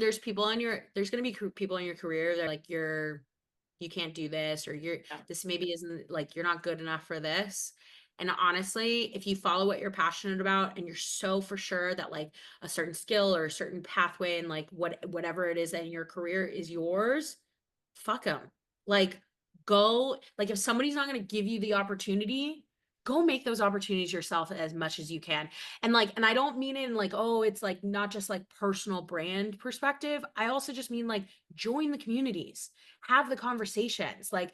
there's going to be people in your career that are like, you can't do this, or this maybe isn't, like, you're not good enough for this. And honestly, if you follow what you're passionate about and you're so for sure that like a certain skill or a certain pathway and like whatever it is in your career is yours, fuck them. Like, go, like, if somebody's not going to give you the opportunity, go make those opportunities yourself as much as you can. And like, and I don't mean it in like, oh, it's like not just like personal brand perspective. I also just mean like, join the communities, have the conversations, like,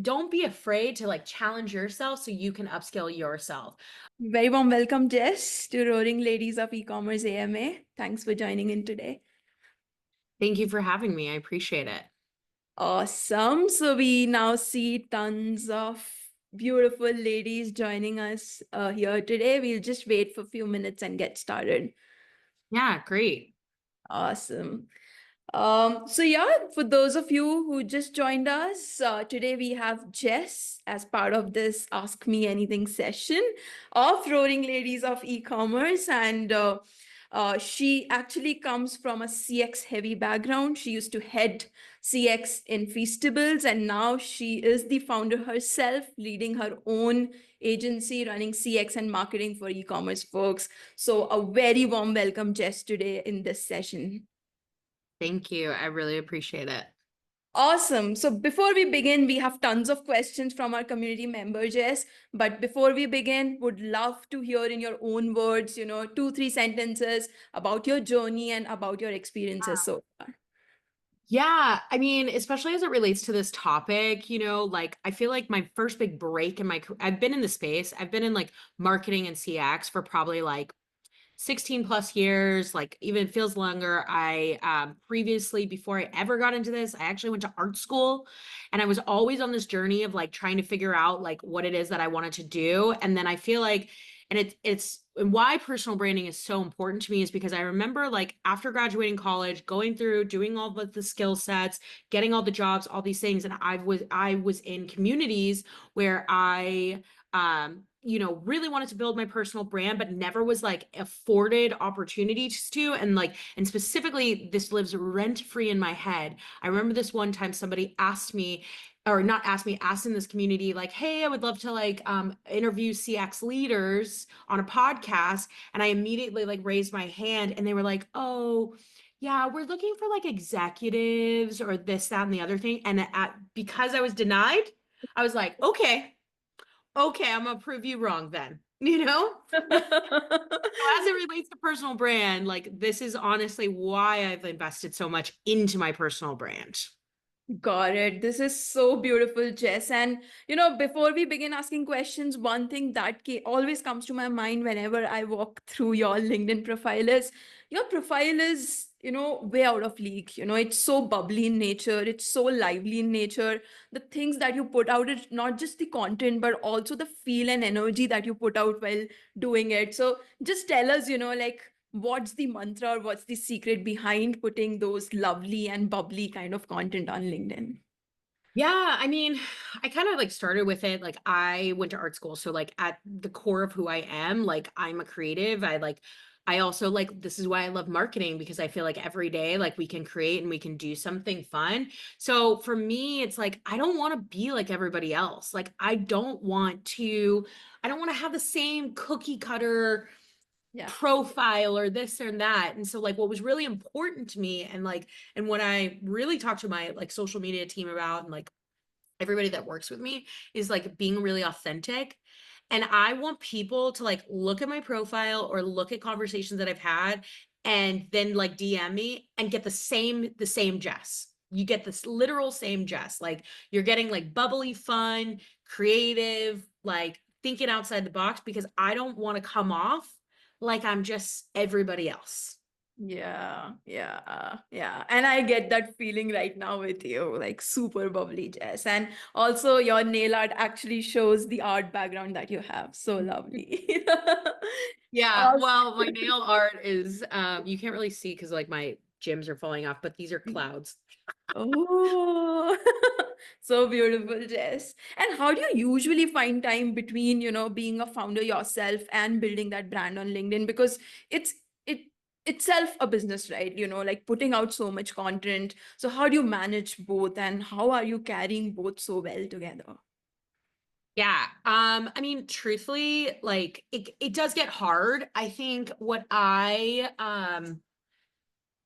don't be afraid to like challenge yourself so you can upskill yourself. Very warm welcome, Jess, to Roaring Ladies of E-commerce AMA. Thanks for joining in today. Thank you for having me. I appreciate it. Awesome. So we now see tons of beautiful ladies joining us here today. We'll just wait for a few minutes and get started. Yeah, great. Awesome. So yeah, for those of you who just joined us, today we have Jess as part of this Ask Me Anything session of Roaring Ladies of E-commerce. And she actually comes from a CX heavy background. She used to head CX in Feastables, and now she is the founder herself, leading her own agency, running CX and marketing for e-commerce folks. So a very warm welcome, Jess, today in this session. Thank you. I really appreciate it. Awesome. So before we begin, we have tons of questions from our community members, Jess. But before we begin, would love to hear in your own words, 2, 3 sentences about your journey and about your experiences so far. Yeah, I mean, especially as it relates to this topic, like, I feel like my first big break in I've been in the space. I've been in like marketing and CX for probably like 16 plus years, like even feels longer. I previously, before I ever got into this, I actually went to art school, and I was always on this journey of like trying to figure out like what it is that I wanted to do. And then I feel like, and and why personal branding is so important to me is because I remember like after graduating college, going through doing all the skill sets, getting all the jobs, all these things, and I was in communities where I really wanted to build my personal brand, but never was like afforded opportunities to. And like, and specifically, this lives rent free in my head. I remember this one time somebody asked me, or not asked me, asked in this community, like, hey, I would love to like interview CX leaders on a podcast. And I immediately like raised my hand, and they were like, oh, yeah, we're looking for like executives or this, that, and the other thing. And because I was denied, I was like, okay, I'm gonna prove you wrong then. As it relates to personal brand, like, this is honestly why I've invested so much into my personal brand. Got it. This is so beautiful, Jess. And, before we begin asking questions, one thing that always comes to my mind whenever I walk through your LinkedIn profile is your profile is, way out of league. It's so bubbly in nature. It's so lively in nature. The things that you put out, it's not just the content, but also the feel and energy that you put out while doing it. So just tell us, like, what's the mantra or what's the secret behind putting those lovely and bubbly kind of content on LinkedIn? Yeah, I mean, I kind of like started with it. Like, I went to art school. So like at the core of who I am, like, I'm a creative. I also like, this is why I love marketing, because I feel like every day, like, we can create and we can do something fun. So for me, it's like, I don't want to be like everybody else. Like, I don't want to have the same cookie cutter profile or this or that. And so like, what was really important to me, and like, and what I really talked to my like social media team about, and like everybody that works with me, is like being really authentic. And I want people to like look at my profile or look at conversations that I've had, and then like DM me and get the same Jess. You get this literal same Jess. Like, you're getting like bubbly, fun, creative, like thinking outside the box, because I don't want to come off like I'm just everybody else. Yeah. And I get that feeling right now with you, like super bubbly, Jess. And also your nail art actually shows the art background that you have. So lovely. Yeah, Awesome. well, my nail art is you can't really see because like my gyms are falling off, but these are clouds. Oh, so beautiful, Jess. And how do you usually find time between, being a founder yourself and building that brand on LinkedIn? Because it's it itself a business, right? Like putting out so much content. So how do you manage both, and how are you carrying both so well together? Yeah. I mean, truthfully, like it does get hard. I think what I am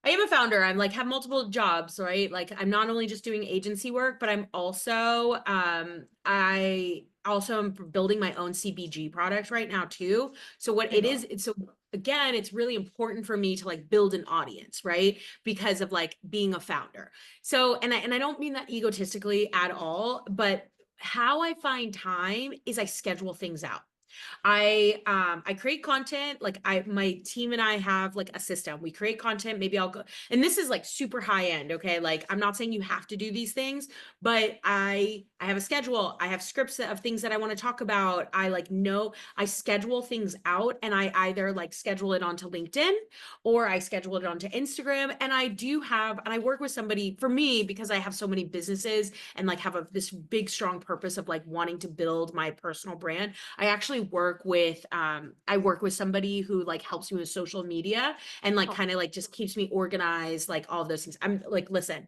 a founder. I'm like have multiple jobs, right? Like I'm not only just doing agency work, but I'm also I also am building my own CPG product right now too. So what My it God. is, so again, it's really important for me to like build an audience, right? Because of like being a founder. So and I don't mean that egotistically at all, but how I find time is I schedule things out. I create content, like my team and I have like a system. We create content, maybe I'll go, and this is like super high end, okay? Like I'm not saying you have to do these things, but I have a schedule. I have scripts of things that I want to talk about. I like know I schedule things out, and I either like schedule it onto LinkedIn or I schedule it onto Instagram. And I do have, and I work with somebody for me because I have so many businesses and like have this big strong purpose of like wanting to build my personal brand. I actually work with somebody who like helps me with social media and like Oh, kind of like just keeps me organized, like all of those things. I'm like, listen,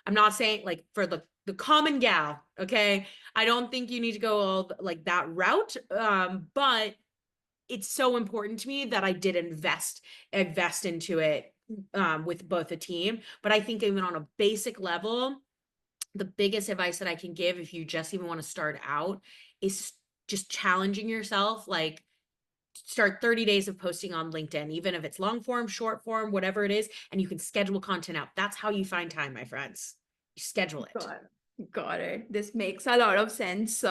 I'm not saying like for the common gal, okay? I don't think you need to go all like that route. But it's so important to me that I did invest into it with both a team. But I think even on a basic level, the biggest advice that I can give if you just even want to start out is just challenging yourself. Like start 30 days of posting on LinkedIn, even if it's long form, short form, whatever it is, and you can schedule content out. That's how you find time, my friends. You schedule it. got it. This makes a lot of sense,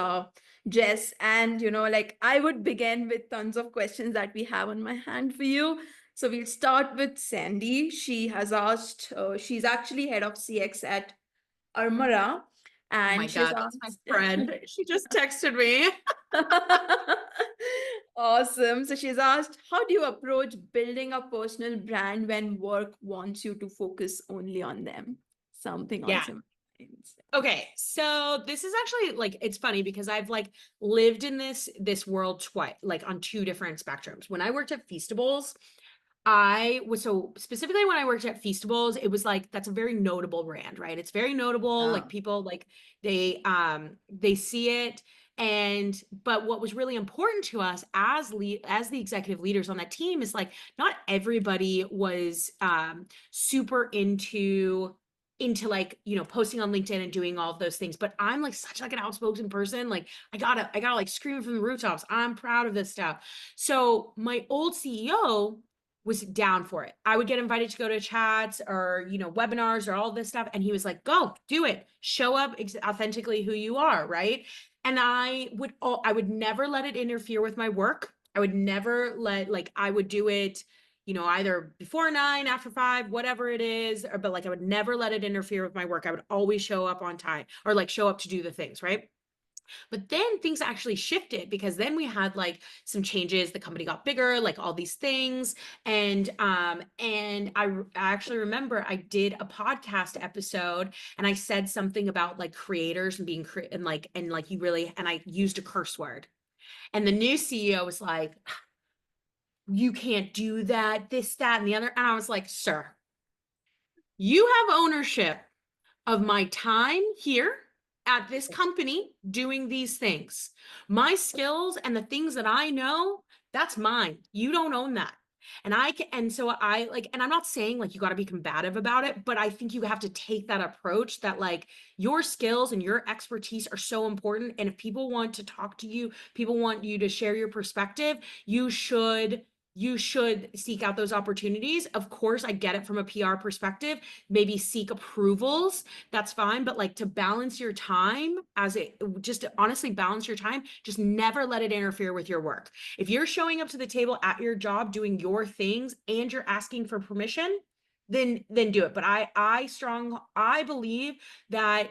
Jess. And like I would begin with tons of questions that we have on my hand for you. So we'll start with Sandy. She has asked, she's actually head of CX at Armara, Oh my and she's God, that's my asked. friend. She just texted me. Awesome. So she's asked, how do you approach building a personal brand when work wants you to focus only on them? Something on Yeah. similar lines. Okay, so this is actually like it's funny because I've like lived in this world twice, like on two different spectrums. When I worked at Feastables, I was so specifically when I worked at Feastables, it was like that's a very notable brand, right? It's very notable, Yeah. like people like they see it. And but what was really important to us as the executive leaders on that team is like not everybody was super into like posting on LinkedIn and doing all of those things, but I'm like such like an outspoken person. Like I gotta like scream from the rooftops, I'm proud of this stuff. So my old CEO was down for it. I would get invited to go to chats or webinars or all this stuff, and he was like, go do it, show up authentically who you are, right? And I would never let it interfere with my work. I would never let, like, I would do it either before 9, after 5, whatever it is, but like I would never let it interfere with my work. I would always show up on time or like show up to do the things, right? But then things actually shifted because then we had like some changes. The company got bigger, like all these things. And I actually remember I did a podcast episode and I said something about like creators and being and like you really and I used a curse word. And the new CEO was like, you can't do that, this, that, and the other. And I was like, sir, you have ownership of my time here at this company doing these things. My skills and the things that I know, that's mine. You don't own that. And so I like, and I'm not saying like you got to be combative about it, but I think you have to take that approach that like your skills and your expertise are so important. And if people want to talk to you, people want you to share your perspective, you should seek out those opportunities. Of course, I get it from a PR perspective, maybe seek approvals, that's fine. But like to balance your time just to honestly balance your time, just never let it interfere with your work. If you're showing up to the table at your job doing your things and you're asking for permission, then do it. But I believe that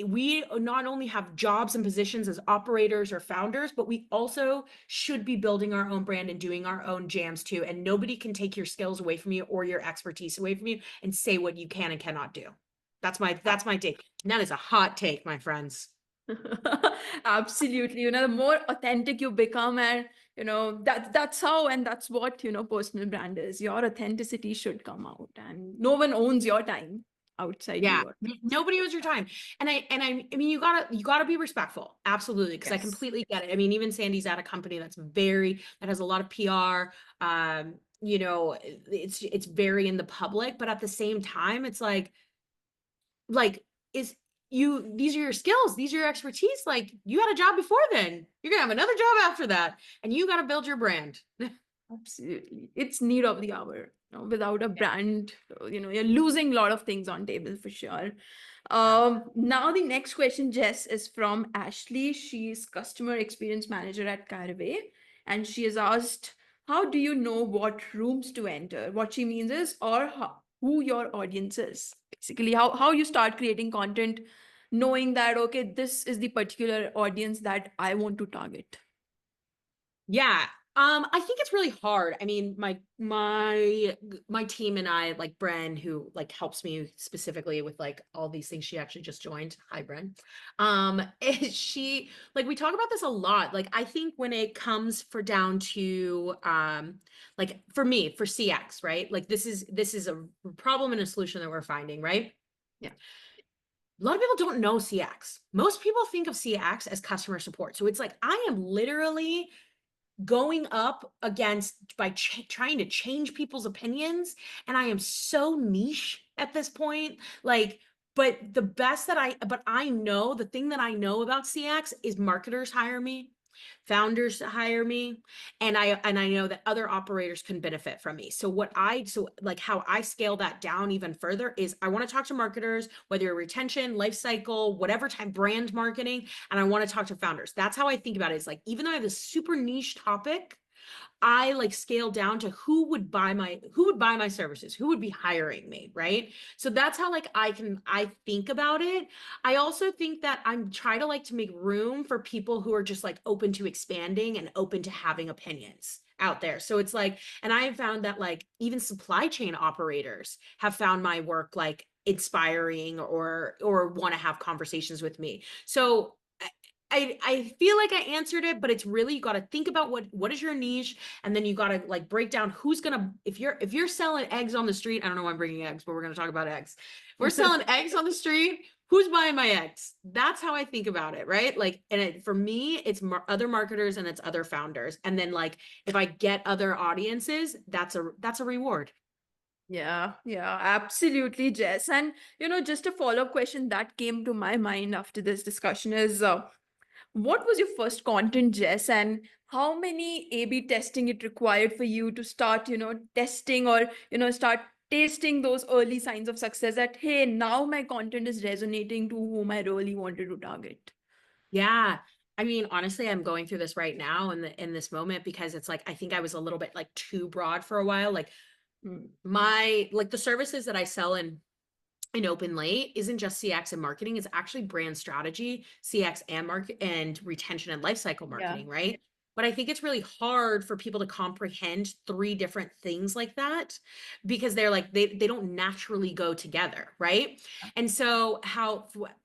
we not only have jobs and positions as operators or founders, but we also should be building our own brand and doing our own jams too. And nobody can take your skills away from you or your expertise away from you and say what you can and cannot do. That's my take. And that is a hot take, my friends. Absolutely. The more authentic you become, and that's how, and that's what, personal brand is. Your authenticity should come out, and no one owns your time outside the Yeah, work. nobody owes your time. I mean, you gotta be respectful. Absolutely. Cause I Yes. completely get it. I mean, even Sandy's at a company that has a lot of PR. It's very in the public, but at the same time, it's like, is these are your skills, these are your expertise. Like you had a job before then. You're gonna have another job after that. And you gotta build your brand. Absolutely. It's need of the hour. Without a brand, you're losing a lot of things on table for sure. Yeah. Now the next question, Jess, is from Ashley. She's customer experience manager at Caraway, and she has asked, how do you know what rooms to enter? What she means is, or who your audience is. Basically, how you start creating content, knowing that, okay, this is the particular audience that I want to target. Yeah. I think it's really hard. I mean, my team and I, like Bren, who like helps me specifically with like all these things. She actually just joined. Hi, Bren. She like we talk about this a lot. Like I think when it comes for down to like for me, for CX, right? Like this is a problem and a solution that we're finding, right? Yeah. A lot of people don't know CX. Most people think of CX as customer support. So it's like I am literally going up against by trying to change people's opinions, and I am so niche at this point. Like, but I know the thing that I know about CX is marketers hire me, founders hire me, and I know that other operators can benefit from me. So like how I scale that down even further is I want to talk to marketers, whether you're retention, life cycle, whatever type brand marketing, and I want to talk to founders. That's how I think about it. It's like even though I have this super niche topic, I like scale down to who would buy my services, who would be hiring me, right? So that's how like I think about it. I also think that I'm trying to like to make room for people who are just like open to expanding and open to having opinions out there. So it's like, and I have found that like even supply chain operators have found my work like inspiring or want to have conversations with me. So I feel like I answered it, but it's really you got to think about what is your niche, and then you got to like break down who's gonna if you're selling eggs on the street. I don't know why I'm bringing eggs, but we're gonna talk about eggs. If we're selling eggs on the street, who's buying my eggs? That's how I think about it, right? Like, and for me, it's other marketers and it's other founders, and then like if I get other audiences, that's a reward. Yeah, yeah, absolutely, Jess. And just a follow-up question that came to my mind after this discussion is, what was your first content, Jess, and how many A/B testing it required for you to start, testing or start tasting those early signs of success that, hey, now my content is resonating to whom I really wanted to target. Yeah. I mean, honestly, I'm going through this right now in this moment because it's like I think I was a little bit like too broad for a while. Like my like the services that I sell in Open Late isn't just CX and marketing, it's actually brand strategy, CX and market and retention and lifecycle Yeah. marketing, right? But I think it's really hard for people to comprehend three different things like that because they're like they don't naturally go together, right? And so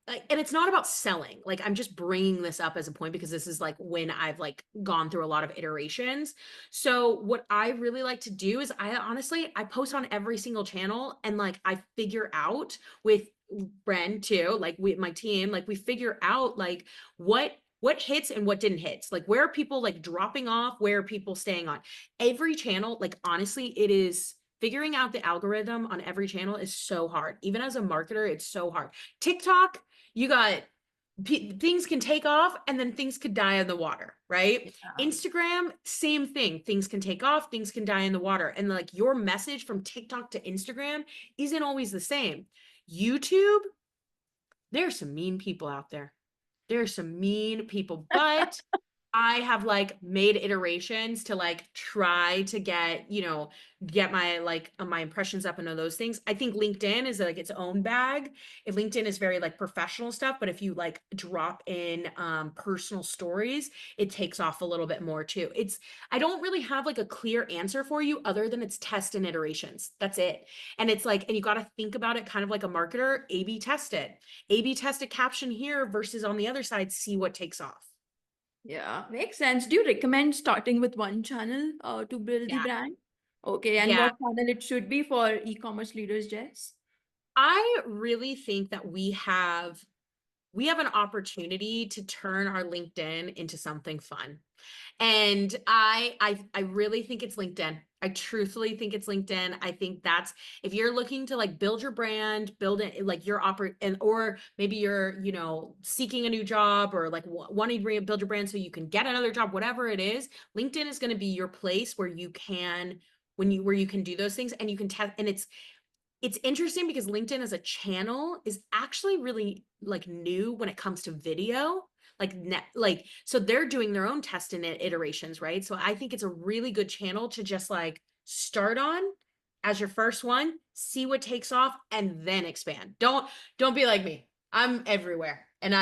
and it's not about selling. Like I'm just bringing this up as a point because this is like when I've like gone through a lot of iterations. So what I really like to do is I post on every single channel and like I figure out with Bren too, like my team, like we figure out like what hits and what didn't hit. Like where are people like dropping off, where are people staying on. Every channel, like honestly, it is figuring out the algorithm on every channel is so hard. Even as a marketer, it's so hard. TikTok, you got things can take off and then things could die in the water, right? Yeah. Instagram, same thing. Things can take off, things can die in the water. And like your message from TikTok to Instagram isn't always the same. YouTube, there's some mean people out there. There's some mean people, but I have like made iterations to like try to get, get my like my impressions up and all those things. I think LinkedIn is like its own bag. If LinkedIn is very like professional stuff, but if you like drop in personal stories, it takes off a little bit more too. I don't really have like a clear answer for you other than it's test and iterations. That's it. And it's like, and you got to think about it kind of like a marketer, A/B test it. A/B test a caption here versus on the other side, see what takes off. Yeah, makes sense. Do you recommend starting with one channel to build the Yeah. brand? Okay, and Yeah, what channel it should be for e-commerce leaders, Jess? I really think that we have an opportunity to turn our LinkedIn into something fun. And I really think it's LinkedIn. I truthfully think it's LinkedIn. I think that's if you're looking to like build your brand, build it like your and or maybe you're, seeking a new job or like wanting to build your brand so you can get another job, whatever it is, LinkedIn is going to be your place where you can where you can do those things and you can test and it's interesting because LinkedIn as a channel is actually really like new when it comes to video. So they're doing their own test and iterations, right? So I think it's a really good channel to just like start on as your first one, see what takes off, and then expand. Don't be like me. I'm everywhere. And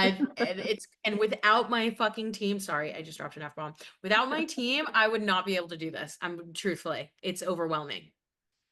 without my fucking team, sorry, I just dropped an F-bomb. Without my team, I would not be able to do this. I'm truthfully, it's overwhelming.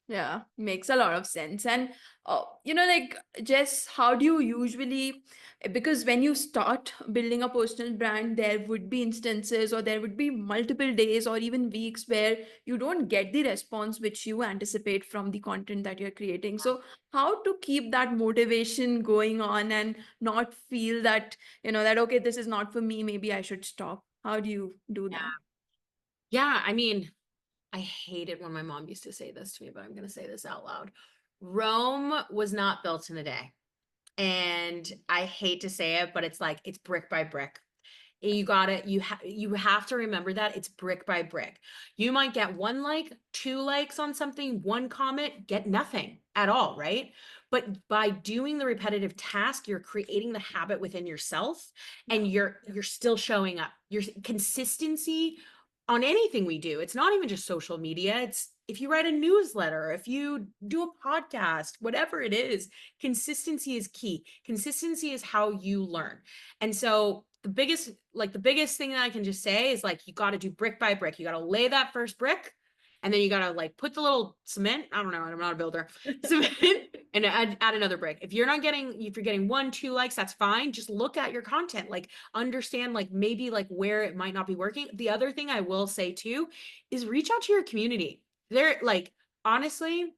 Yeah, makes a lot of sense. And, like, Jess, how do you usually, because when you start building a personal brand, there would be instances or there would be multiple days or even weeks where you don't get the response which you anticipate from the content that you're creating. So, how to keep that motivation going on and not feel that, that, okay, this is not for me, maybe I should stop. How do you do that? Yeah, I mean, I hated when my mom used to say this to me, but I'm going to say this out loud. Rome was not built in a day. And I hate to say it, but it's like it's brick by brick. You have to remember that it's brick by brick. You might get one like, two likes on something, one comment, get nothing at all, right? But by doing the repetitive task, you're creating the habit within yourself Yeah. and you're still showing up. Your consistency on anything we do. It's not even just social media. It's if you write a newsletter, if you do a podcast, whatever it is, consistency is key. Consistency is how you learn. And so the biggest thing that I can just say is like you got to do brick by brick. You got to lay that first brick and then you got to like put the little cement, I don't know, I'm not a builder. Cement and add another brick. If you're getting one, two likes, that's fine. Just look at your content. Like understand like maybe like where it might not be working. The other thing I will say too is reach out to your community. They're like honestly,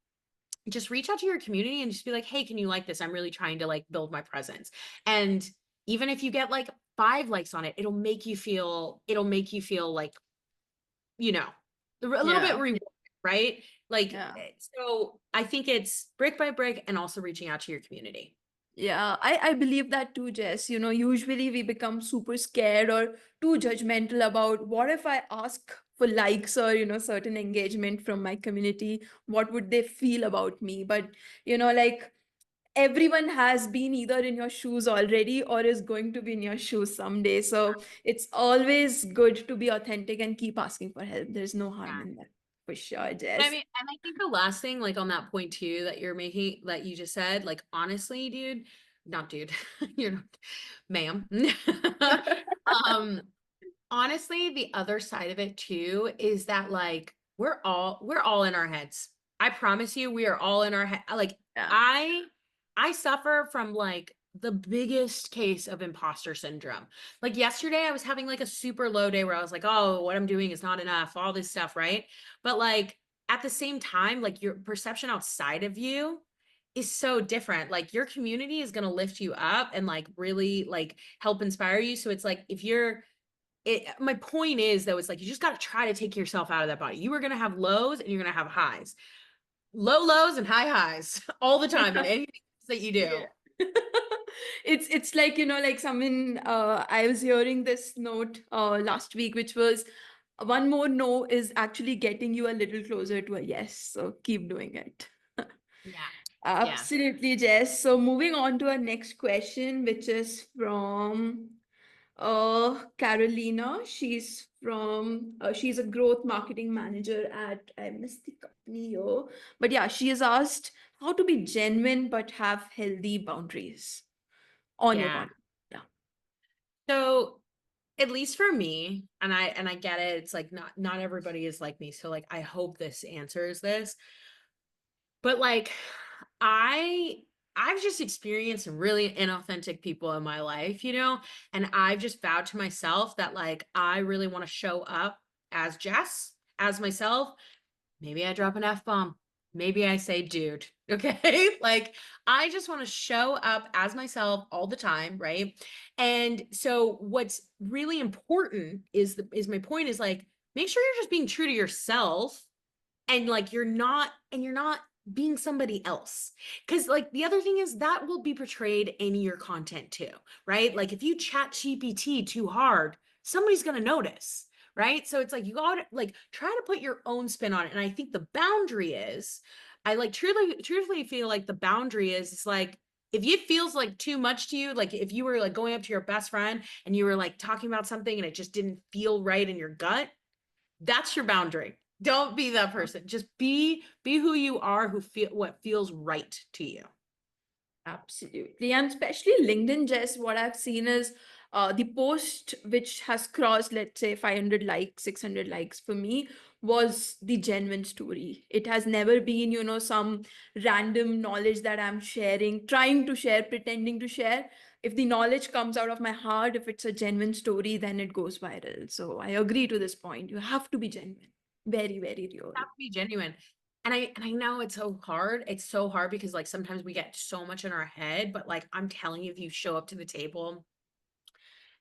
just reach out to your community and just be like, hey, can you like this? I'm really trying to like build my presence. And even if you get like 5 likes on it, it'll make you feel like, you know, a little bit Yeah. rewarded, right? Like, Yeah. so I think it's brick by brick and also reaching out to your community. Yeah, I believe that too, Jess. Usually we become super scared or too judgmental about what if I ask for likes or, certain engagement from my community, what would they feel about me? But, like everyone has been either in your shoes already or is going to be in your shoes someday. So it's always good to be authentic and keep asking for help. There's no harm Yeah. in that for sure, But I Jess. mean, and I think the last thing, like on that point too, that you're making, that you just said, like honestly, dude, not dude, you're not, ma'am. um, Honestly, the other side of it too is that like we're all in our heads. I promise you, we are all in our head. Like Yeah. I suffer from like the biggest case of imposter syndrome. Like yesterday, I was having like a super low day where I was like, oh, what I'm doing is not enough, all this stuff, right? But like at the same time, like your perception outside of you is so different. Like your community is going to lift you up and like really like help inspire you. So it's like if you're my point is though, it's like you just got to try to take yourself out of that body. You are going to have lows and you're going to have highs, low lows and high highs all the time in anything that you do. Yeah. It's like, like someone I was hearing this note last week, which was one more no is actually getting you a little closer to a yes. So keep doing it. Yeah. Yeah. Absolutely, Jess. So moving on to our next question, which is from Carolina, she's a growth marketing manager at, I missed the company here, but yeah, she has asked how to be genuine but have healthy boundaries on your Yeah. content. Yeah. So at least for me, and I get it, it's like not everybody is like me. So like I hope this answers this. But like I I've just experienced some really inauthentic people in my life, and I've just vowed to myself that like I really want to show up as Jess, as myself. Maybe I drop an F bomb. Maybe I say dude. Okay. Like I just want to show up as myself all the time. Right. And so what's really important is my point is like, make sure you're just being true to yourself and like you're not being somebody else, because like the other thing is that will be portrayed in your content too, right? Like if you chat gpt too hard, somebody's going to notice, right? So it's like you gotta like try to put your own spin on it. And I think the boundary is, I like truthfully feel like the boundary is like, if it feels like too much to you, like if you were like going up to your best friend and you were like talking about something and it just didn't feel right in your gut, that's your boundary. Don't be that person. Just be who you are, who feel what feels right to you. Absolutely. And especially LinkedIn, Jess, what I've seen is the post which has crossed, let's say, 500 likes, 600 likes for me was the genuine story. It has never been, some random knowledge that I'm sharing, trying to share, pretending to share. If the knowledge comes out of my heart, if it's a genuine story, then it goes viral. So I agree to this point. You have to be genuine. Very, very real. Have to be genuine. And I know it's so hard. It's so hard because like sometimes we get so much in our head, but like I'm telling you, if you show up to the table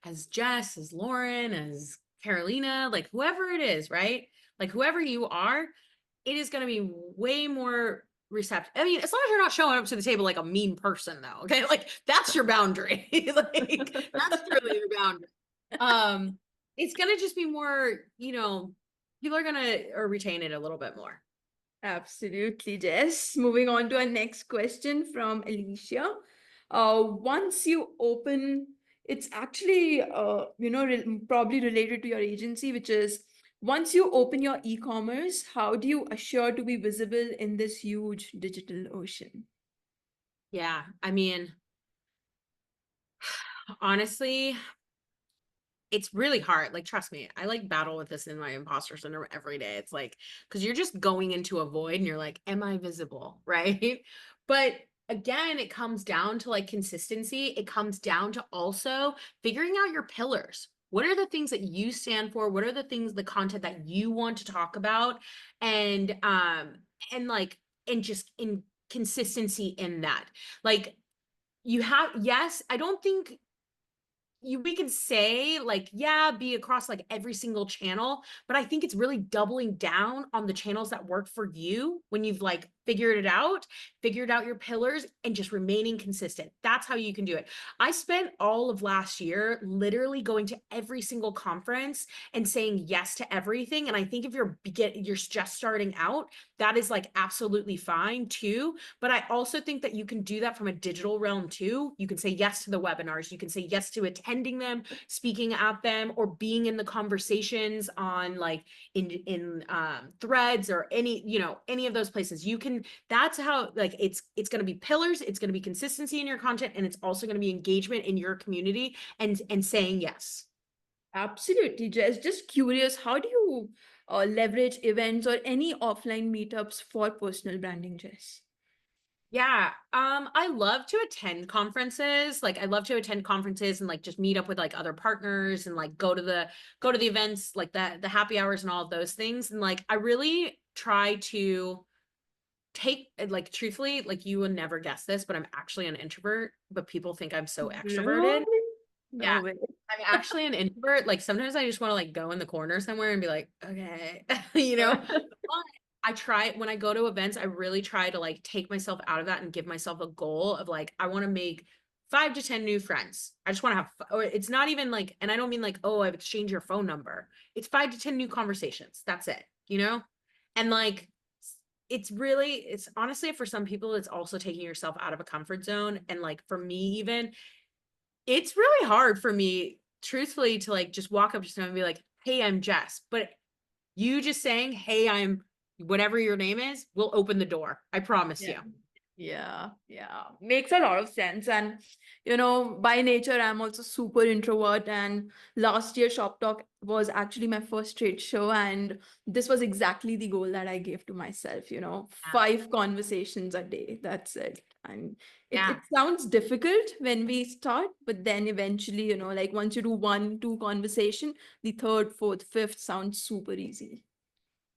as Jess, as Lauren, as Carolina, like whoever it is, right? Like whoever you are, it is going to be way more receptive. I mean, as long as you're not showing up to the table like a mean person, though. Okay, like that's your boundary. Like that's truly your boundary. It's gonna just be more, people are gonna or retain it a little bit more. Absolutely, Jess. Moving on to our next question from Alicia. Once you open, it's actually, probably related to your agency, which is once you open your e-commerce, how do you assure to be visible in this huge digital ocean? Yeah, I mean, honestly, it's really hard. Like, trust me, I like battle with this in my imposter syndrome every day. It's like, because you're just going into a void and you're like, am I visible? Right. But again, it comes down to like consistency. It comes down to also figuring out your pillars. What are the things that you stand for? What are the things, the content that you want to talk about? And, and like, and just in consistency in that. Like, you have, yes, I don't think we can say like, yeah, be across like every single channel, but I think it's really doubling down on the channels that work for you when you've like figured out your pillars, and just remaining consistent. That's how you can do it. I spent all of last year literally going to every single conference and saying yes to everything. And I think if you're just starting out, that is like absolutely fine too. But I also think that you can do that from a digital realm too. You can say yes to the webinars. You can say yes to attending them, speaking at them, or being in the conversations on like in threads or any of those places. You can. That's how like it's going to be pillars. It's going to be consistency in your content, and it's also going to be engagement in your community and saying yes. Absolutely, Jess. Just curious, how do you leverage events or any offline meetups for personal branding, Jess? Yeah. I love to attend conferences. Like I love to attend conferences and like just meet up with like other partners and like go to the events, like the happy hours and all of those things. And like I really try to take like truthfully, like you would never guess this, but I'm actually an introvert, but people think I'm so extroverted. Really? Yeah. No way. I'm actually an introvert. Like sometimes I just want to like go in the corner somewhere and be like, okay, you know. But I try when I go to events, I really try to like take myself out of that and give myself a goal of like, I want to make 5 to 10 new friends. I just want to have, or it's not even like, and I don't mean like, oh, I've exchanged your phone number. It's 5 to 10 new conversations. That's it. And like, it's honestly for some people, it's also taking yourself out of a comfort zone. And like for me, even, it's really hard for me truthfully to like just walk up to someone and be like, hey, I'm Jess. But you just saying, hey, I'm whatever your name is, will open the door. I promise you. Yeah. Yeah. Makes a lot of sense. And, by nature, I'm also super introvert. And last year, Shop Talk was actually my first trade show. And this was exactly the goal that I gave to myself, Yeah. 5 conversations a day. That's it. And it Yeah. sounds difficult when we start, but then eventually, like once you do 1, 2 conversation, the third, fourth, fifth sounds super easy.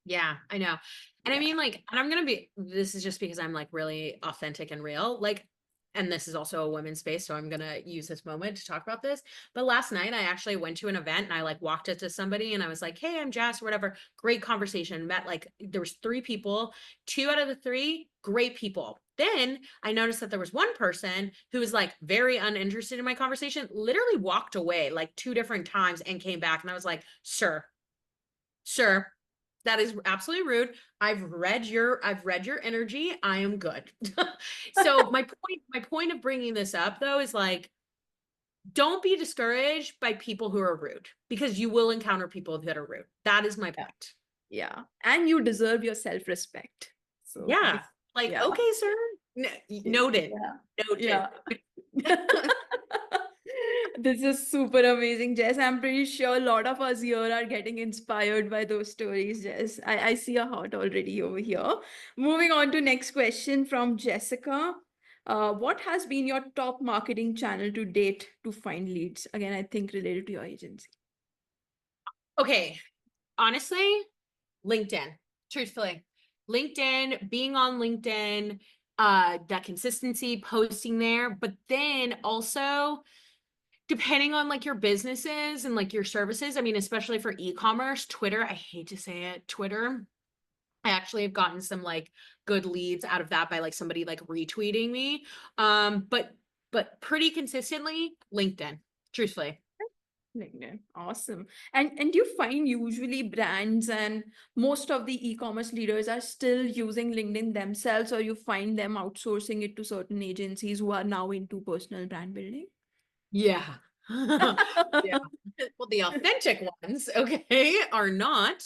Yeah, I know. And I Yeah. mean, like, and I'm gonna be, this is just because I'm like really authentic and real. Like, and this is also a women's space, so I'm gonna use this moment to talk about this. But last night I actually went to an event and I like walked up to somebody and I was like, hey, I'm Jess, or whatever. Great conversation. Met like there was 3 people, 2 out of the 3, great people. Then I noticed that there was one person who was like very uninterested in my conversation, literally walked away like 2 different times and came back. And I was like, sir, that is absolutely rude. I've read your energy. I am good. So my point of bringing this up though is like, don't be discouraged by people who are rude because you will encounter people that are rude. That is my Yeah. point. Yeah. And you deserve your self-respect. So, Yeah. Like, yeah. okay, sir. Noted. Yeah. Noted. Yeah. This is super amazing, Jess. I'm pretty sure a lot of us here are getting inspired by those stories, Jess. I see a heart already over here. Moving on to next question from Jessica. What has been your top marketing channel to date to find leads? Again, I think related to your agency. Okay. Honestly, LinkedIn, truthfully. LinkedIn, being on LinkedIn, that consistency, posting there, but then also depending on like your businesses and like your services, I mean, especially for e-commerce, Twitter, I hate to say it, Twitter. I actually have gotten some like good leads out of that by like somebody like retweeting me. But pretty consistently, LinkedIn, truthfully. LinkedIn. Awesome. And do you find usually brands and most of the e-commerce leaders are still using LinkedIn themselves, or you find them outsourcing it to certain agencies who are now into personal brand building? Yeah. Yeah. Well, the authentic ones, okay, are not.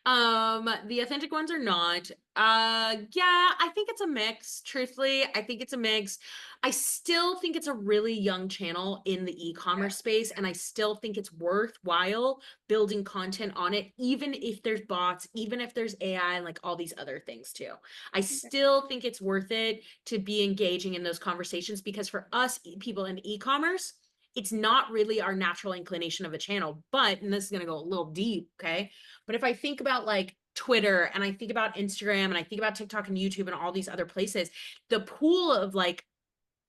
The authentic ones are not. Yeah, I think it's a mix. Truthfully, I think it's a mix. I still think it's a really young channel in the Yeah. e-commerce space, and I still think it's worthwhile building content on it, even if there's bots, even if there's AI and like all these other things too. I still think it's worth it to be engaging in those conversations because for us people in e-commerce, it's not really our natural inclination of a channel. But, and this is going to go a little deep, okay? But if I think about like Twitter and I think about Instagram and I think about TikTok and YouTube and all these other places, the pool of like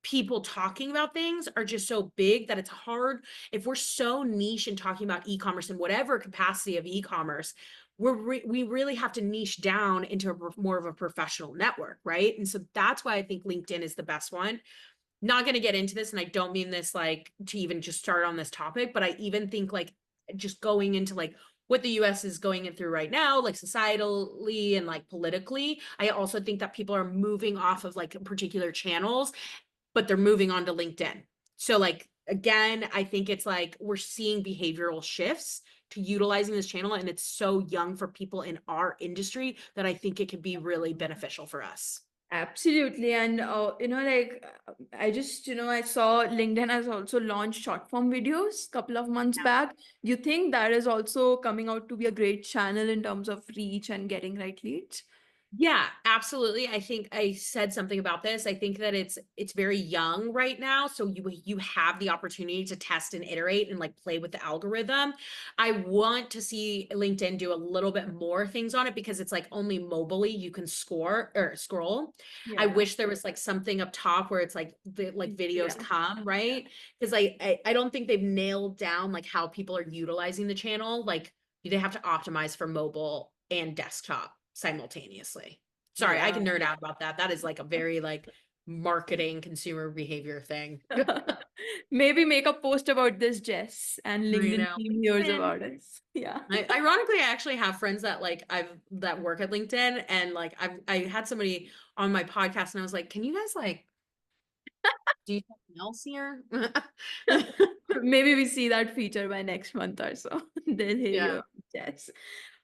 people talking about things are just so big that it's hard. If we're so niche in talking about e-commerce in whatever capacity of e-commerce, we really have to niche down into more of a professional network, right? And so that's why I think LinkedIn is the best one. Not going to get into this, and I don't mean this like to even just start on this topic, but I even think like just going into like what the US is going through right now, like societally and like politically, I also think that people are moving off of like particular channels, but they're moving on to LinkedIn. So like again, I think it's like we're seeing behavioral shifts to utilizing this channel, and it's so young for people in our industry that I think it could be really beneficial for us. Absolutely. And, I just, I saw LinkedIn has also launched short form videos couple of months back. Do you think that is also coming out to be a great channel in terms of reach and getting right leads? Yeah, absolutely. I think I said something about this. I think that it's very young right now, so you have the opportunity to test and iterate and like play with the algorithm. I want to see LinkedIn do a little bit more things on it because it's like only mobilely you can score or scroll. I Yeah. wish there was like something up top where it's like the like videos Yeah. come, right? Because I don't think they've nailed down like how people are utilizing the channel. Like they have to optimize for mobile and desktop simultaneously. Sorry, I Yeah. can nerd out about that. That is like a very like marketing consumer behavior thing. Maybe make a post about this, Jess, and I LinkedIn know. team hears LinkedIn. about us. Yeah. Ironically, I actually have friends that like that work at LinkedIn, and like I had somebody on my podcast, and I was like, "Can you guys like do something else here?" Maybe we see that feature by next month or so. They'll hear Yeah. your Jess.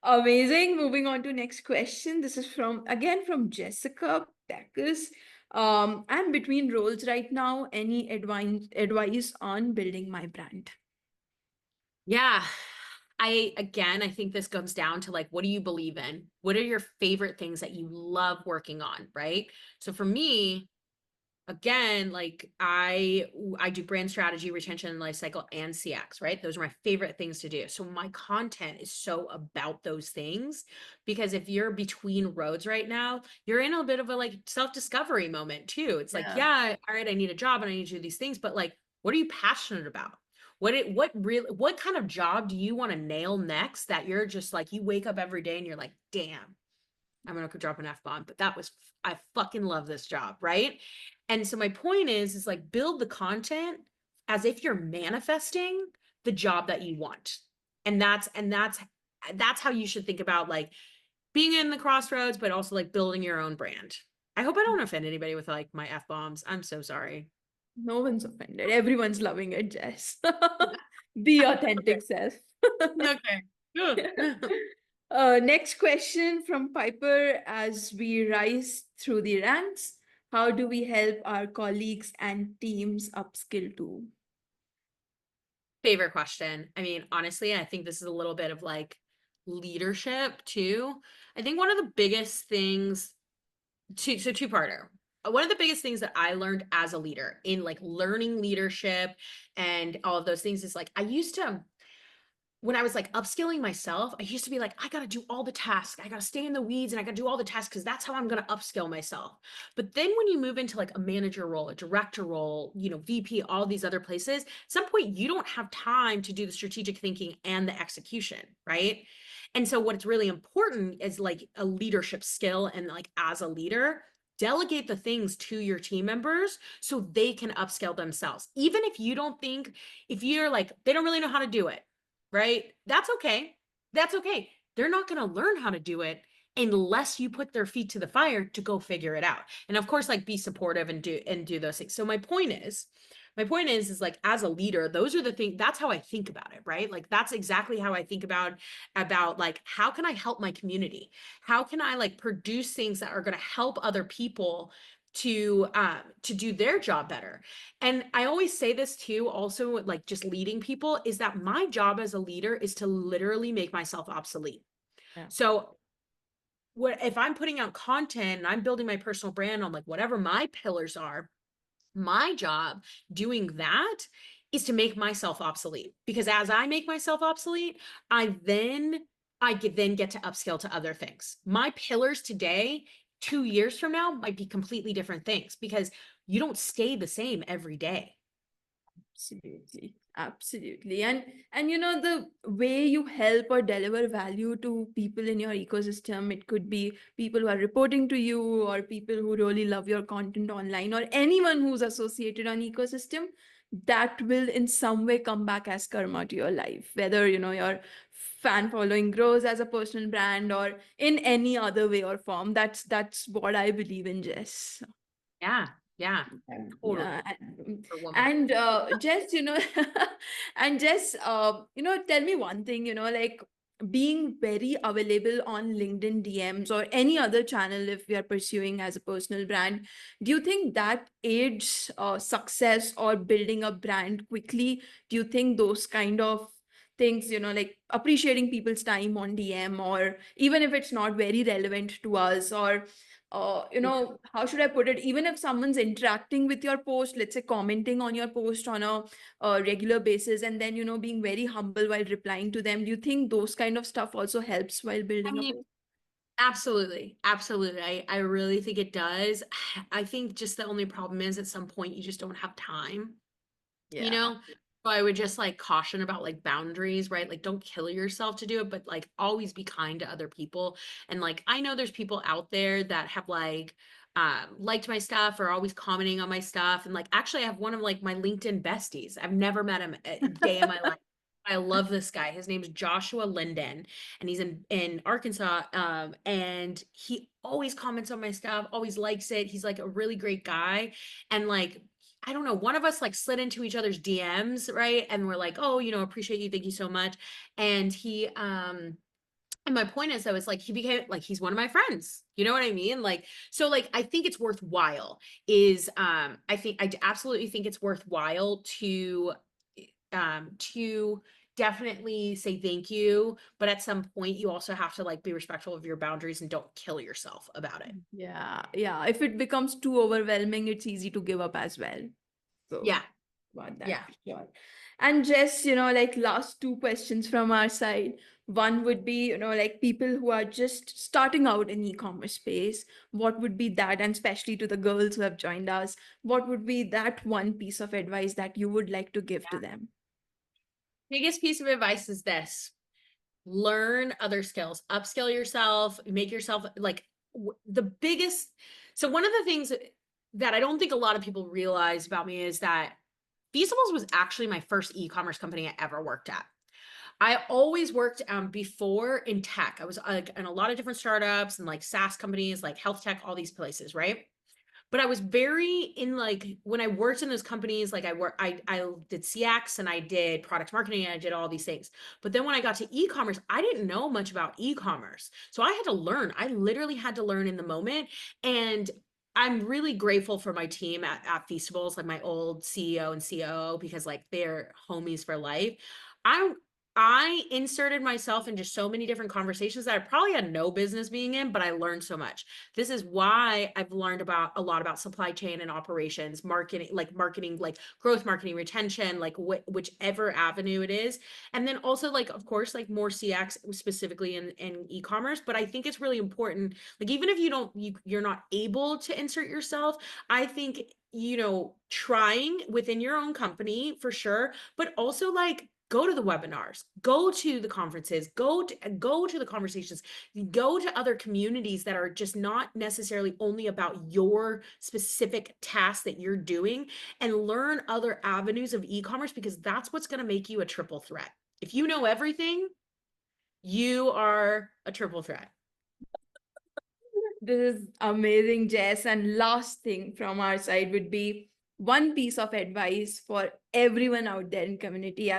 Amazing. Moving on to next question. This is from again from Jessica Peckus. I'm between roles right now. Any advice on building my brand? Yeah. I think this comes down to like, what do you believe in? What are your favorite things that you love working on, right? So for me, again, like I do brand strategy, retention and life cycle and CX, right? Those are my favorite things to do. So my content is so about those things because if you're between roads right now, you're in a bit of a like self-discovery moment too. It's like, Yeah. yeah, all right, I need a job and I need to do these things, but like, what are you passionate about? What kind of job do you want to nail next that you're just like, you wake up every day and you're like, damn, I'm gonna drop an F-bomb, but I fucking love this job, right? And so my point is like build the content as if you're manifesting the job that you want. And that's how you should think about like being in the crossroads, but also like building your own brand. I hope I don't offend anybody with like my F-bombs. I'm so sorry. No one's offended. Everyone's loving it, Jess. Be Okay. authentic self. Okay. Good. Next question from Piper. As we rise through the ranks, how do we help our colleagues and teams upskill too? Favorite question. I mean, honestly, I think this is a little bit of like leadership too. I think one of the biggest things two-parter. One of the biggest things that I learned as a leader in like learning leadership and all of those things is like I used to when I was like upskilling myself, I used to be like, I got to do all the tasks. I got to stay in the weeds and I got to do all the tasks because that's how I'm going to upskill myself. But then when you move into like a manager role, a director role, VP, all these other places, at some point you don't have time to do the strategic thinking and the execution, right? And so what's really important is like a leadership skill and like as a leader, delegate the things to your team members so they can upscale themselves. Even if you don't think, if you're like, they don't really know how to do it, right? That's okay. That's okay. They're not going to learn how to do it unless you put their feet to the fire to go figure it out. And of course, like be supportive and do those things. So my point is like as a leader, those are the things, that's how I think about it, right? Like that's exactly how I think about like how can I help my community? How can I like produce things that are going to help other people to do their job better? And I always say this too, also like just leading people, is that my job as a leader is to literally make myself obsolete. Yeah. So what if I'm putting out content and I'm building my personal brand on like whatever my pillars are, my job doing that is to make myself obsolete. Because as I make myself obsolete, I get to upscale to other things. My pillars today, 2 years from now, might be completely different things because you don't stay the same every day. Absolutely. Absolutely. And the way you help or deliver value to people in your ecosystem, it could be people who are reporting to you or people who really love your content online or anyone who's associated on ecosystem, that will in some way come back as karma to your life. Whether your fan following grows as a personal brand or in any other way or form. That's what I believe in, Jess. Yeah, yeah, Yeah, totally. For woman. and Jess, and Jess, tell me one thing, like being very available on LinkedIn DMs or any other channel if we are pursuing as a personal brand, do you think that aids success or building a brand quickly? Do you think those kind of things, like appreciating people's time on DM or even if it's not very relevant to us or how should I put it? Even if someone's interacting with your post, let's say commenting on your post on a regular basis, and then, being very humble while replying to them, do you think those kind of stuff also helps while I building a mean, post? absolutely. Absolutely. I really think it does. I think just the only problem is at some point you just don't have time, you Yeah. know? So I would just like caution about like boundaries, right? Like don't kill yourself to do it, but like always be kind to other people. And like I know there's people out there that have like liked my stuff or always commenting on my stuff. And like actually I have one of like my LinkedIn besties. I've never met him a day in my life. I love this guy. His name's Joshua Linden, and he's in Arkansas. And he always comments on my stuff, always likes it. He's like a really great guy. And like I don't know, one of us like slid into each other's DMs, right? And we're like, oh, appreciate you, thank you so much. And and my point is, though, is like he became like he's one of my friends. You know what I mean? Like, so like I think it's worthwhile I absolutely think it's worthwhile to definitely say thank you, but at some point you also have to like be respectful of your boundaries and don't kill yourself about it. Yeah, yeah. If it becomes too overwhelming, it's easy to give up as well. So Yeah. about that Yeah. for sure. And just, like last two questions from our side. One would be, like people who are just starting out in e-commerce space, what would be that? And especially to the girls who have joined us, what would be that one piece of advice that you would like to give to them? Biggest piece of advice is this: learn other skills, upskill yourself, make yourself like the biggest. So, one of the things that I don't think a lot of people realize about me is that Feastables was actually my first e-commerce company I ever worked at. I always worked before in tech. I was like in a lot of different startups and like SaaS companies, like health tech, all these places, right? But I was very in like when I worked in those companies, like I did CX and I did product marketing and I did all these things. But then when I got to e-commerce, I didn't know much about e-commerce. So I had to learn. I literally had to learn in the moment. And I'm really grateful for my team at Feastables, like my old CEO and COO, because like they're homies for life. I I inserted myself into so many different conversations that I probably had no business being in, but I learned so much. This is why I've learned about a lot about supply chain and operations, marketing, like growth marketing, retention, like whichever avenue it is. And then also like, of course, like more CX specifically in e-commerce. But I think it's really important. Like, even if you're not able to insert yourself, I think, trying within your own company for sure, but also like go to the webinars, go to the conferences, go to the conversations, go to other communities that are just not necessarily only about your specific task that you're doing, and learn other avenues of e-commerce, because that's what's going to make you a triple threat. If you know everything, you are a triple threat. This is amazing, Jess. And last thing from our side would be one piece of advice for everyone out there in community,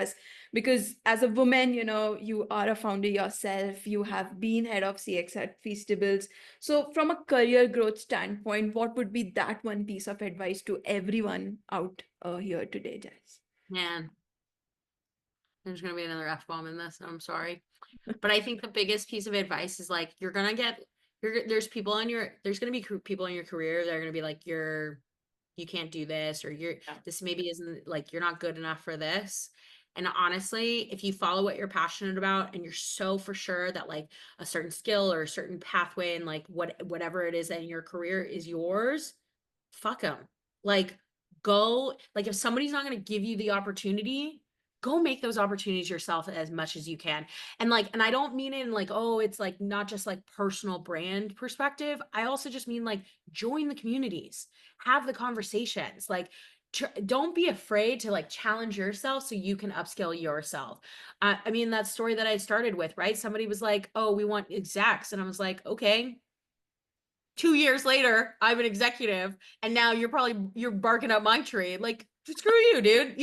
because as a woman, you are a founder yourself, you have been head of CX at Feastables. So from a career growth standpoint, what would be that one piece of advice to everyone out here today, Jess? Man, there's going to be another F-bomb in this. I'm sorry. But I think the biggest piece of advice is like, there's going to be people in your career that are going to be like, you can't do this, or Yeah. this maybe isn't like, you're not good enough for this. And honestly, if you follow what you're passionate about and you're so for sure that like a certain skill or a certain pathway and like whatever it is that in your career is yours, fuck them. Like, go, like, if somebody's not going to give you the opportunity, go make those opportunities yourself as much as you can. And like, and I don't mean it in like, oh, it's like not just like personal brand perspective. I also just mean like, join the communities, have the conversations, like, don't be afraid to like challenge yourself so you can upskill yourself. I mean, that story that I started with, right? Somebody was like, oh, we want execs. And I was like, okay, 2 years later, I'm an executive, and now you're barking up my tree. Like, screw you, dude.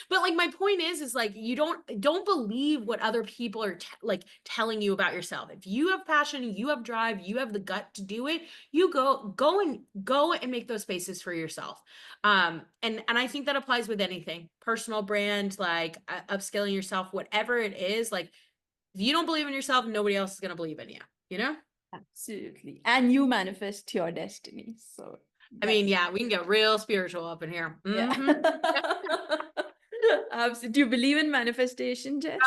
But like, my point is like, you don't believe what other people are like telling you about yourself. If you have passion, you have drive, you have the gut to do it, you go and make those spaces for yourself. And I think that applies with anything, personal brand, like upskilling yourself, whatever it is. Like, if you don't believe in yourself, nobody else is going to believe in you. Absolutely. And you manifest your destiny. So I mean, that's, yeah, we can get real spiritual up in here. yeah. Absolutely. Do you believe in manifestation, Jess?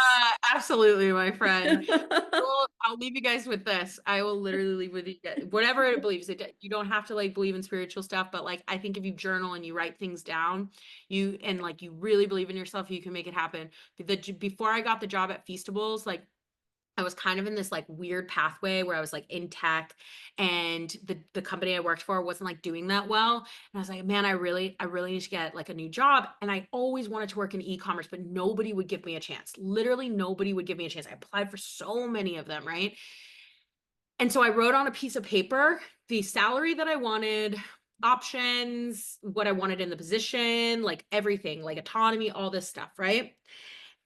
Absolutely, my friend. Well, I'll leave you guys with this. I will literally leave with you whatever it believes. You don't have to like believe in spiritual stuff, but like, I think if you journal and you write things down, and like you really believe in yourself, you can make it happen. Before I got the job at Feastables, like, I was kind of in this like weird pathway where I was like in tech, and the company I worked for wasn't like doing that well. And I was like, man, I really need to get like a new job. And I always wanted to work in e-commerce, but nobody would give me a chance. Literally nobody would give me a chance. I applied for so many of them, right? And so I wrote on a piece of paper the salary that I wanted, options, what I wanted in the position, like everything, like autonomy, all this stuff, right?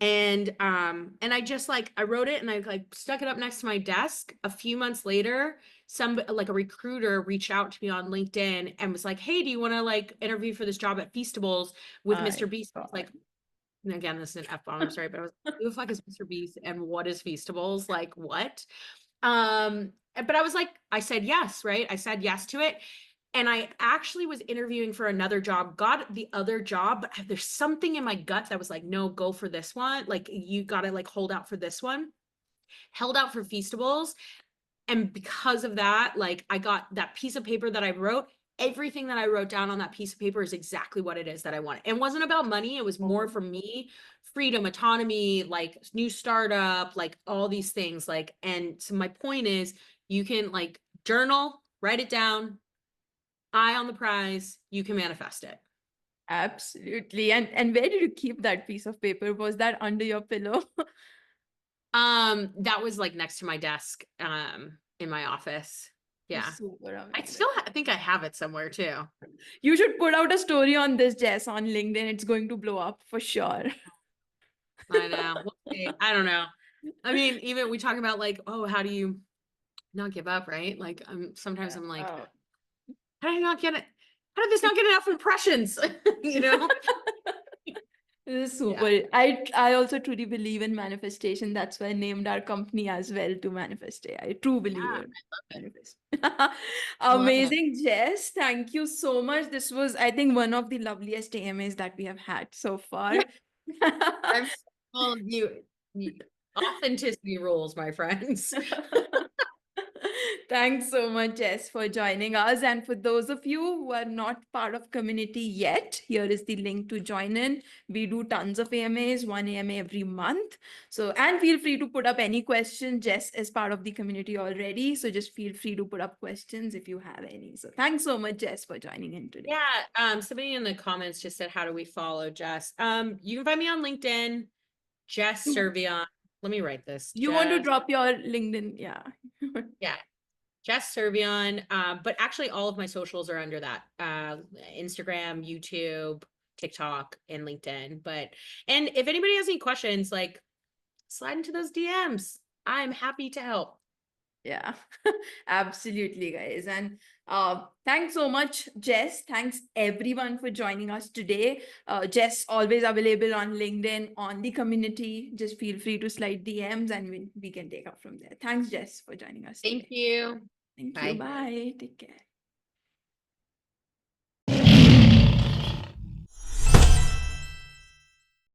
And I just like I wrote it and I like stuck it up next to my desk. A few months later, some like a recruiter reached out to me on LinkedIn and was like, "Hey, do you want to like interview for this job at Feastables with Mr. I Beast?" I was God. like, and again, this is an F-bomb, I'm sorry, but I was like, who the fuck is Mr. Beast and what is Feastables? Like what? But I was like, I said yes, right? I said yes to it. And I actually was interviewing for another job, got the other job, but there's something in my gut that was like, no, go for this one. Like you gotta like hold out for this one. Held out for Feastables. And because of that, like I got that piece of paper that I wrote, everything that I wrote down on that piece of paper is exactly what it is that I wanted. It wasn't about money. It was more Oh, for me, freedom, autonomy, like new startup, like all these things. Like, and so my point is you can like journal, write it down, eye on the prize, you can manifest it. absolutely. And where did you keep that piece of paper? Was that under your pillow? That was like next to my desk, in my office. Yeah. Super I amazing. still think I have it somewhere too. You should put out a story on this, Jess, on LinkedIn. It's going to blow up for sure. I know. We'll see. I don't know. I mean, even we talk about like, oh, how do you not give up, right? Like, sometimes Yeah. I'm like, Oh. how did I not get it? How did this not get enough impressions? You know? This is super. Yeah. I also truly believe in manifestation. That's why I named our company as well, to manifest. I true Yeah. believer in I love it. manifest. I love it. Amazing, Jess. Thank you so much. This was, I think, one of the loveliest AMAs that we have had so far. I'm well, you authenticity rules, my friends. Thanks so much, Jess, for joining us. And for those of you who are not part of community yet, here is the link to join in. We do tons of AMAs, one AMA every month. So, and feel free to put up any question. Jess is part of the community already. So just feel free to put up questions if you have any. So thanks so much, Jess, for joining in today. Yeah. Somebody in the comments just said, how do we follow Jess? You can find me on LinkedIn, Jess You, Cervellon. Let me write this. you want to Jess. drop your LinkedIn? Yeah. Yeah. Jess Cervellon. But actually all of my socials are under that. Instagram, YouTube, TikTok, and LinkedIn. And if anybody has any questions, like slide into those DMs. I'm happy to help. Yeah, absolutely, guys. And thanks so much, Jess. Thanks everyone for joining us today. Jess always available on LinkedIn, on the community. Just feel free to slide DMs and we can take up from there. Thanks, Jess, for joining us Thank today. you. Thank you. Bye. Bye. Take care.